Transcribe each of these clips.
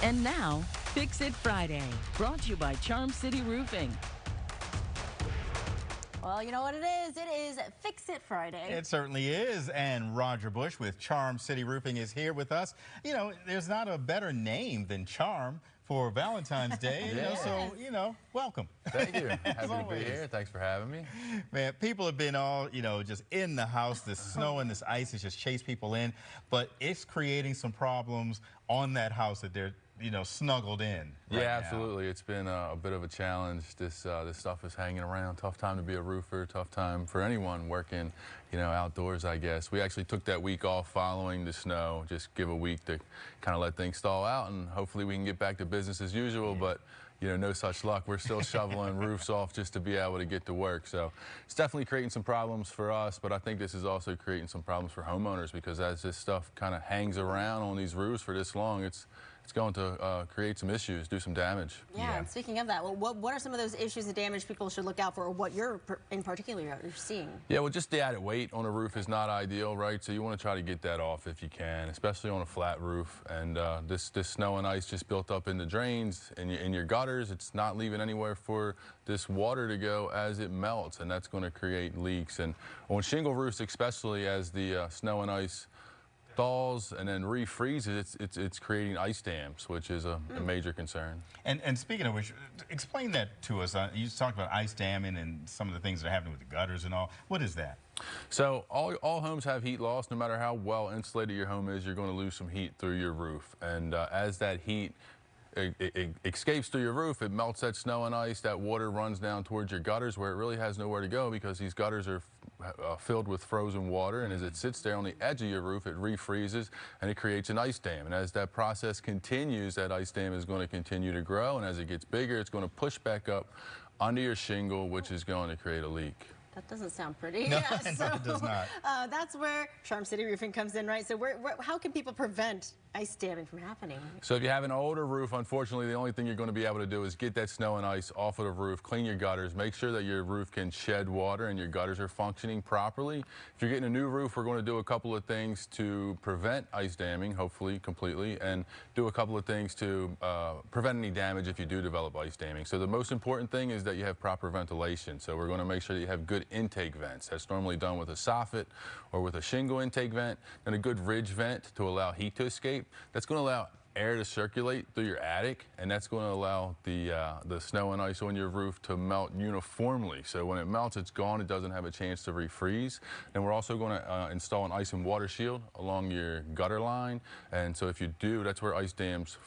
And now, Fix It Friday, brought to you by Charm City Roofing. Well, you know what it is? It is Fix It Friday. It certainly is. And Roger Bush with Charm City Roofing is here with us. You know, there's not a better name than Charm for Valentine's Day. So, welcome. Thank you. Happy to be here. Thanks for having me. Man, people have been all, just in the house. This snow and this ice has just chased people in. But it's creating some problems on that house that they're snuggled in. Yeah, absolutely. It's been a bit of a challenge. This stuff is hanging around. Tough time to be a roofer. Tough time for anyone working, outdoors, I guess. We actually took that week off following the snow. Just give a week to kind of let things thaw out, and hopefully we can get back to business as usual. But no such luck. We're still shoveling roofs off just to be able to get to work. So it's definitely creating some problems for us, but I think this is also creating some problems for homeowners, because as this stuff kind of hangs around on these roofs for this long, it's going to create some issues, do some damage. Yeah, and speaking of that, well, what are some of those issues and damage people should look out for, or what you're in particular you're seeing? Yeah, well, just the added weight on a roof is not ideal, right? So you want to try to get that off if you can, especially on a flat roof. And this snow and ice just built up in the drains, in your gutters. It's not leaving anywhere for this water to go as it melts, and that's going to create leaks. And on shingle roofs, especially, as the snow and ice thaws and then refreezes, it's creating ice dams, which is a major concern. And speaking of which, explain that to us. You talked about ice damming and some of the things that are happening with the gutters and all. What is that? So all homes have heat loss. No matter how well insulated your home is, you're going to lose some heat through your roof. And as that heat it escapes through your roof, it melts that snow and ice. That water runs down towards your gutters, where it really has nowhere to go, because these gutters are filled with frozen water, and as it sits there on the edge of your roof, it refreezes and it creates an ice dam. And as that process continues, that ice dam is going to continue to grow, and as it gets bigger, it's going to push back up under your shingle, which is going to create a leak. That doesn't sound pretty. No, yeah, so, no, it does not. That's where Charm City Roofing comes in, right? So how can people prevent ice damming from happening? So if you have an older roof, unfortunately, the only thing you're going to be able to do is get that snow and ice off of the roof, clean your gutters, make sure that your roof can shed water and your gutters are functioning properly. If you're getting a new roof, we're going to do a couple of things to prevent ice damming, hopefully completely, and do a couple of things to prevent any damage if you do develop ice damming. So the most important thing is that you have proper ventilation. So we're going to make sure that you have good intake vents. That's normally done with a soffit or with a shingle intake vent, and a good ridge vent to allow heat to escape. That's going to allow air to circulate through your attic, and that's going to allow the snow and ice on your roof to melt uniformly. So when it melts, it's gone. It doesn't have a chance to refreeze. And we're also going to install an ice and water shield along your gutter line. And so if you do, that's where ice dams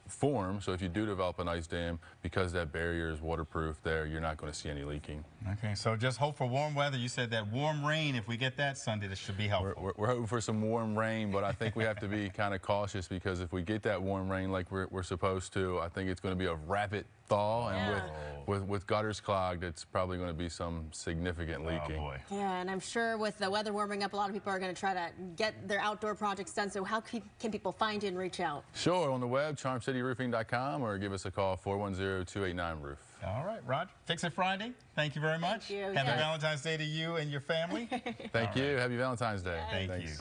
form. So if you do develop an ice dam, because that barrier is waterproof there, you're not going to see any leaking. Okay, so just hope for warm weather. You said that warm rain, if we get that Sunday, this should be helpful. We're hoping for some warm rain, but I think we have to be kind of cautious, because if we get that warm rain like we're supposed to, I think it's going to be a rapid thaw, and with gutters clogged, it's probably going to be some significant leaking. Oh boy. Yeah, and I'm sure with the weather warming up, a lot of people are going to try to get their outdoor projects done. So how can people find you and reach out? Sure, on the web, charmcityroofing.com, or give us a call, 410-289-ROOF. All right, Roger. Fix It Friday. Thank you very much. Thank you. Happy Valentine's Day to you and your family. Thank you. Happy Valentine's Day. Thank Thanks. you.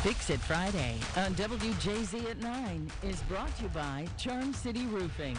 Fix It Friday on WJZ at 9 is brought to you by Charm City Roofing.